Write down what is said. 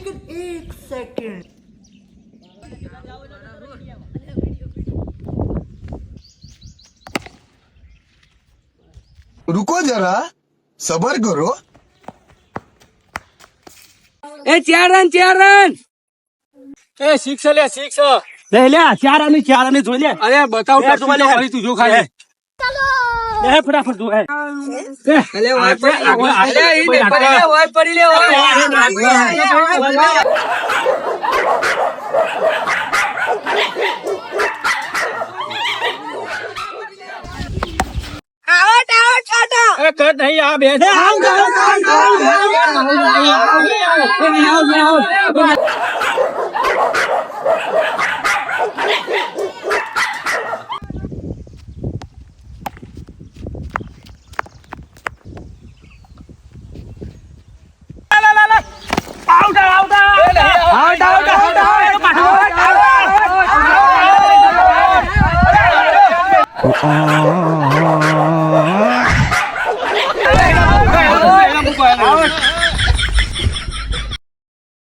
लेकिन एक सेकंड रुको जरा सबर करो એ 4 રન એ સિક્સ લે સિક્સ લે લે 4 રન જોઈ લે અરે બતાવ એ તું લે ફરી તું જો ખાલી લે ફટાફટ જો અલે ઓય પડી લે એ કટ નહીં આ બે